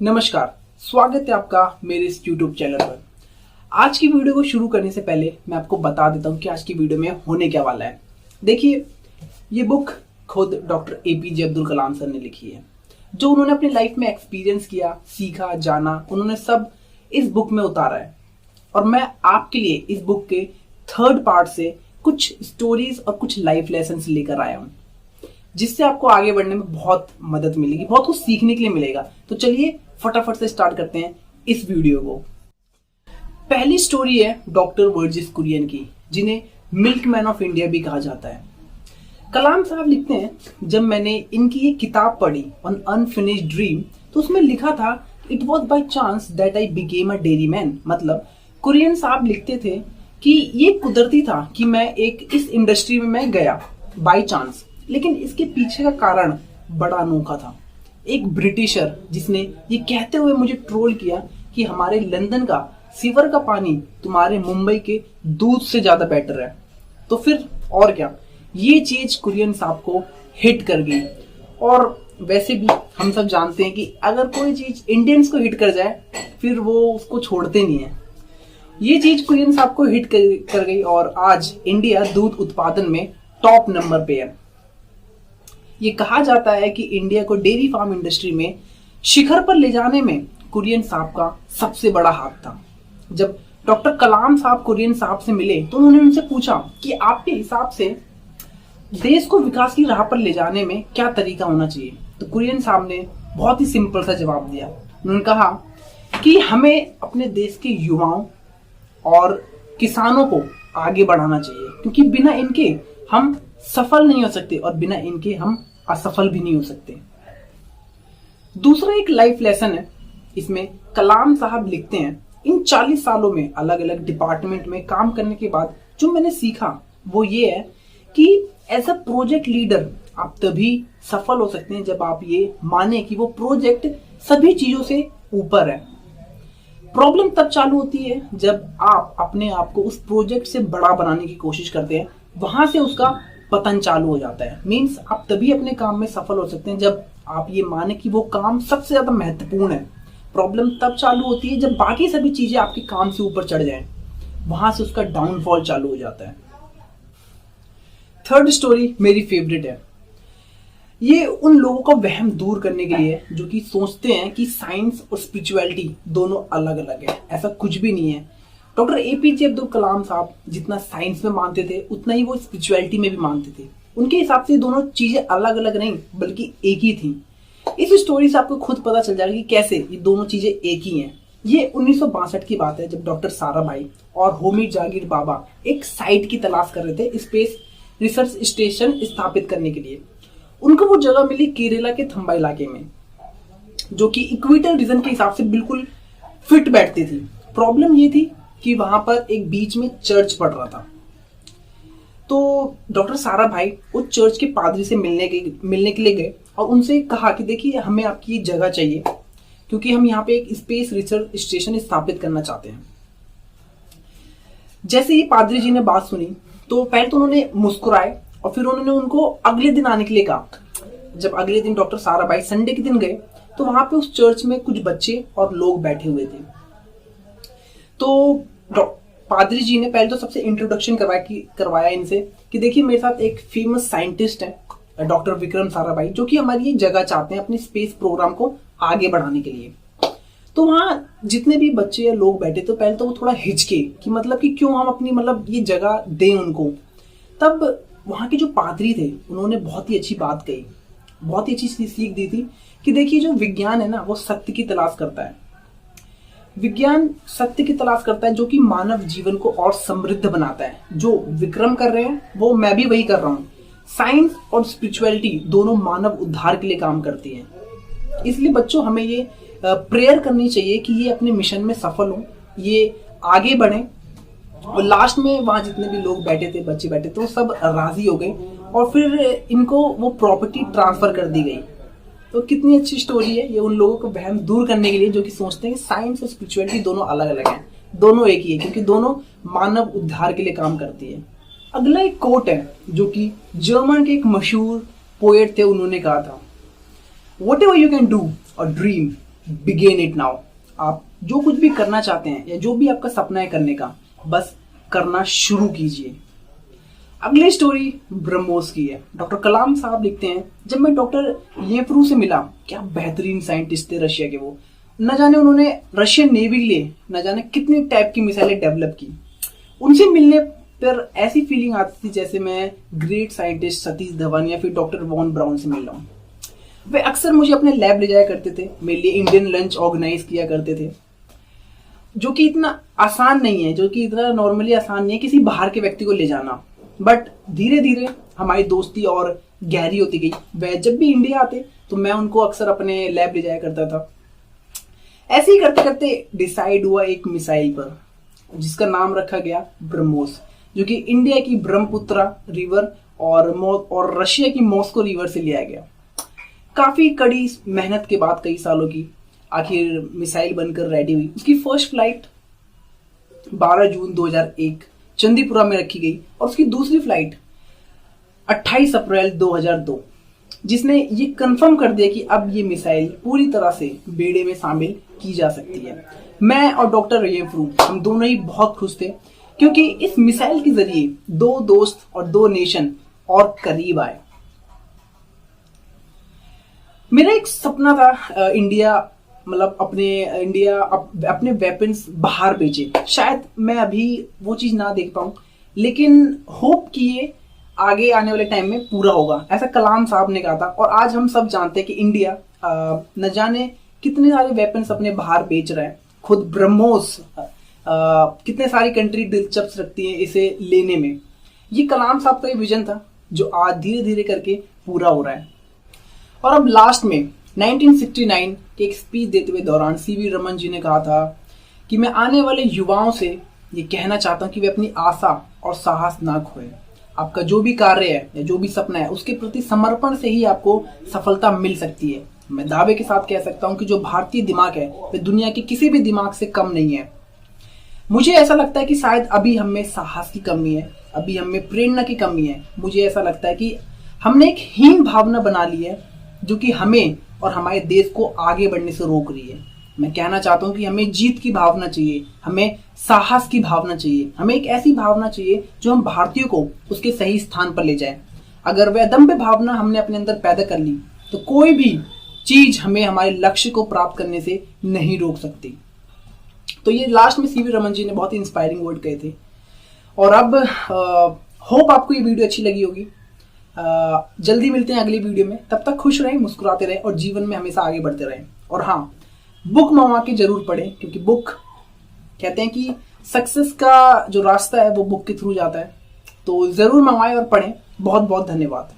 नमस्कार, स्वागत है आपका मेरे इस YouTube चैनल पर। आज की वीडियो को शुरू करने से पहले मैं आपको बता देता हूँ कि आज की वीडियो में होने क्या वाला है। देखिए, ये बुक खुद doctor APJ Abdul Kalam sir ने लिखी है। जो उन्होंने अपनी लाइफ में एक्सपीरियंस किया, सीखा, जाना, उन्होंने सब इस बुक में उतारा है। और मैं आपके लिए इस बुक के थर्ड पार्ट से कुछ स्टोरीज और कुछ लाइफ लेसन लेकर आया हूँ, जिससे आपको आगे बढ़ने में बहुत मदद मिलेगी, बहुत कुछ सीखने के लिए मिलेगा। तो चलिए फटाफट से स्टार्ट करते हैं इस वीडियो को। पहली स्टोरी है डॉक्टर वर्जिस कुरियन की, जिन्हें मिल्कमैन ऑफ इंडिया भी कहा जाता है। कलाम साहब लिखते हैं, जब मैंने इनकी ये किताब पढ़ी ऑन अनफिनिश्ड ड्रीम, तो उसमें लिखा था it was by chance that I became a dairy man. मतलब कुरियन साहब लिखते थे कि ये कुदरती था कि मैं इस इंडस्ट्री में मैं गया बाई चांस, लेकिन इसके पीछे का कारण बड़ा अनोखा था। एक ब्रिटिशर जिसने ये कहते हुए मुझे ट्रोल किया कि हमारे लंदन का सीवर का पानी तुम्हारे मुंबई के दूध से ज्यादा बेटर है। तो फिर और क्या, ये चीज कुरियन साहब को हिट कर गई। और वैसे भी हम सब जानते हैं कि अगर कोई चीज इंडियंस को हिट कर जाए फिर वो उसको छोड़ते नहीं है। ये चीज कुरियन साहब को हिट कर गई और आज इंडिया दूध उत्पादन में टॉप नंबर पे है। ये कहा जाता है कि इंडिया को डेयरी फार्म इंडस्ट्री में शिखर पर ले जाने में कुरियन साहब का सबसे बड़ा हाथ था। जब डॉक्टर कलाम साहब कुरियन साहब से मिले तो उन्होंने उनसे पूछा कि आपके हिसाब से देश को विकास की राह पर ले जाने में क्या तरीका होना चाहिए। तो कुरियन साहब ने बहुत ही सिंपल सा जवाब दिया। उन्होंने कहा कि हमें अपने देश के युवाओं और किसानों को आगे बढ़ाना चाहिए, क्योंकि बिना इनके हम सफल नहीं हो सकते और बिना इनके हम असफल भी नहीं हो सकते। दूसरा एक लाइफ लेसन है। इसमें कलाम साहब लिखते हैं, इन 40 सालों में अलग अलग डिपार्टमेंट में काम करने के बाद जो मैंने सीखा वो ये है कि एज अ प्रोजेक्ट लीडर आप तभी सफल हो सकते हैं जब आप ये माने कि वो प्रोजेक्ट सभी चीजों से ऊपर है। प्रॉब्लम तब चालू होती है जब आप अपने आप को उस प्रोजेक्ट से बड़ा बनाने की कोशिश करते हैं, वहां से उसका पतन चालू हो जाता है। मींस आप तभी अपने काम में सफल हो सकते हैं जब आप ये माने कि वो काम सबसे ज्यादा महत्वपूर्ण है। प्रॉब्लम तब चालू होती है जब बाकी सभी चीजें आपके काम से ऊपर चढ़ जाएं, वहां से उसका डाउनफॉल चालू हो जाता है। थर्ड स्टोरी मेरी फेवरेट है। ये उन लोगों का वहम दूर करने के लिए जो कि सोचते हैं कि साइंस और स्पिरिचुअलिटी दोनों अलग अलग है। ऐसा कुछ भी नहीं है। डॉक्टर APJ अब्दुल कलाम साहब जितना साइंस में मानते थे उतना ही वो स्पिरिचुअलिटी में भी मानते थे। उनके हिसाब से दोनों चीजें अलग अलग नहीं बल्कि एक ही थी। इस स्टोरी से आपको खुद पता चल जाएगा कि कैसे ये दोनों चीजें एक ही हैं। ये 1962 की बात है, जब डॉक्टर साराभाई और होमी जागीर बाबा एक साइट की तलाश कर रहे थे स्पेस रिसर्च स्टेशन स्थापित करने के लिए। उनको वो जगह मिली केरला के थंबा इलाके में, जो कि इक्वेटर रीजन के हिसाब से बिल्कुल फिट बैठती थी। प्रॉब्लम ये थी कि वहां पर एक बीच में चर्च पड़ रहा था। तो डॉक्टर साराभाई उस चर्च के पादरी से मिलने के लिए गए और उनसे कहा कि देखिए, हमें आपकी जगह चाहिए क्योंकि हम यहाँ पे एक स्पेस रिसर्च स्टेशन स्थापित करना चाहते हैं। जैसे ही पादरी जी ने बात सुनी तो पहले तो उन्होंने मुस्कुराए और फिर उन्होंने उनको अगले दिन आने के लिए कहा। जब अगले दिन डॉक्टर साराभाई संडे के दिन गए तो वहां पे उस चर्च में कुछ बच्चे और लोग बैठे हुए थे। तो पादरी जी ने पहले तो सबसे इंट्रोडक्शन करवाया इनसे कि देखिए, मेरे साथ एक फेमस साइंटिस्ट है डॉक्टर विक्रम साराभाई, जो कि हमारी ये जगह चाहते हैं अपने स्पेस प्रोग्राम को आगे बढ़ाने के लिए। तो वहां जितने भी बच्चे या लोग बैठे तो पहले तो वो थोड़ा हिचके कि मतलब कि क्यों हम अपनी ये जगह दें उनको। तब वहां के जो पादरी थे उन्होंने बहुत ही अच्छी बात कही, बहुत ही अच्छी सीख दी थी कि देखिए, जो विज्ञान है ना वो सत्य की तलाश करता है। विज्ञान सत्य की तलाश करता है जो कि मानव जीवन को और समृद्ध बनाता है। जो विक्रम कर रहे हैं वो मैं भी वही कर रहा हूँ। साइंस और स्पिरिचुअलिटी दोनों मानव उद्धार के लिए काम करती हैं। इसलिए बच्चों, हमें ये प्रेयर करनी चाहिए कि ये अपने मिशन में सफल हो, ये आगे बढ़े। और लास्ट में वहां जितने भी लोग बैठे थे, बच्चे बैठे थे, वो सब राजी हो गए और फिर इनको वो प्रॉपर्टी ट्रांसफर कर दी गई। तो कितनी अच्छी स्टोरी है ये उन लोगों को वहम दूर करने के लिए जो कि सोचते हैं कि साइंस और स्पिरिचुअलिटी दोनों अलग अलग हैं, दोनों एक ही है, क्योंकि दोनों मानव उद्धार के लिए काम करती है। अगला एक कोट है जो कि जर्मन के एक मशहूर पोएट थे, उन्होंने कहा था, "Whatever you can do or dream, begin it now. आप जो कुछ भी करना चाहते हैं या जो भी आपका सपना है करने का, बस करना शुरू कीजिए। अगली स्टोरी ब्रह्मोस की है। डॉक्टर कलाम साहब लिखते हैं, जब मैं डॉक्टर येफ्रू से मिला, क्या बेहतरीन साइंटिस्ट थे रशिया के वो। न जाने उन्होंने रशियन नेवी के लिए न जाने कितनी टाइप की मिसाइलें डेवलप की। उनसे मिलने पर ऐसी फीलिंग आती थी जैसे मैं ग्रेट साइंटिस्ट सतीश धवन या फिर डॉक्टर वॉन ब्राउन से मिल रहा हूँ। वे अक्सर मुझे अपने लैब ले जाया करते थे, मेरे लिए इंडियन लंच ऑर्गेनाइज किया करते थे, जो कि इतना आसान नहीं है, जो कि इतना नॉर्मली आसान नहीं है किसी बाहर के व्यक्ति को ले जाना। बट धीरे धीरे हमारी दोस्ती और गहरी होती गई। वह जब भी इंडिया आते तो मैं उनको अक्सर अपने लैब ले जाया करता था। ऐसे ही करते करते डिसाइड हुआ एक मिसाइल पर, जिसका नाम रखा गया ब्रह्मोस, जो कि इंडिया की ब्रह्मपुत्रा रिवर और रशिया की मॉस्को रिवर से लिया गया। काफी कड़ी मेहनत के बाद, कई सालों की, आखिर मिसाइल बनकर रेडी हुई। उसकी फर्स्ट फ्लाइट 12 जून 2001 चंदीपुरा में रखी गई और उसकी दूसरी फ्लाइट 28 अप्रैल 2002, जिसने ये कंफर्म कर दिया कि अब ये मिसाइल पूरी तरह से बेड़े में शामिल की जा सकती है। मैं और डॉक्टर येफ्रू, हम दोनों ही बहुत खुश थे, क्योंकि इस मिसाइल के जरिए 2 दोस्त और 2 नेशन और करीब आए। मेरा एक सपना था इंडिया अपने वेपन्स बाहर भेजे। शायद मैं अभी वो चीज ना देख पाऊं, लेकिन होप कि ये आगे आने वाले टाइम में पूरा होगा, ऐसा कलाम साहब ने कहा था। और आज हम सब जानते हैं कि इंडिया न जाने कितने सारे वेपन्स अपने बाहर बेच रहा है। खुद ब्रह्मोस कितने सारी कंट्री दिलचस्प रखती है इसे लेने में। ये कलाम साहब का ये विजन था, जो आज धीरे धीरे करके पूरा हो रहा है। और अब लास्ट में 1969 के एक स्पीच देते हुए दौरान सीवी रमन जी ने कहा था कि मैं आने वाले युवाओं से ये कहना चाहता हूं कि वे अपनी आशा और साहस ना खोएं। आपका जो भी कार्य है या जो भी सपना है, उसके प्रति समर्पण से ही आपको सफलता मिल सकती है। मैं दावे के साथ कह सकता हूं कि जो भारतीय दिमाग है वह दुनिया के किसी भी दिमाग से कम नहीं है। मुझे ऐसा लगता है कि शायद अभी हम में साहस की कमी है, अभी हम में प्रेरणा की कमी है। मुझे ऐसा लगता है कि हमने एक हीन भावना बना ली है, जो कि हमें और हमारे देश को आगे बढ़ने से रोक रही है। मैं कहना चाहता हूं कि हमें जीत की भावना चाहिए, हमें साहस की भावना चाहिए, हमें एक ऐसी भावना चाहिए जो हम भारतीयों को उसके सही स्थान पर ले जाए। अगर वह अदम्य भावना हमने अपने अंदर पैदा कर ली तो कोई भी चीज हमें हमारे लक्ष्य को प्राप्त करने से नहीं रोक सकती। तो ये लास्ट में सीवी रमन जी ने बहुत ही इंस्पायरिंग वर्ड कहे थे। और अब होप आपको ये वीडियो अच्छी लगी होगी। जल्दी मिलते हैं अगली वीडियो में। तब तक खुश रहें, मुस्कुराते रहें और जीवन में हमेशा आगे बढ़ते रहें। और हाँ, बुक मंगवा के जरूर पढ़ें, क्योंकि बुक कहते हैं कि सक्सेस का जो रास्ता है वो बुक के थ्रू जाता है। तो जरूर मंगवाएं और पढ़ें। बहुत बहुत धन्यवाद।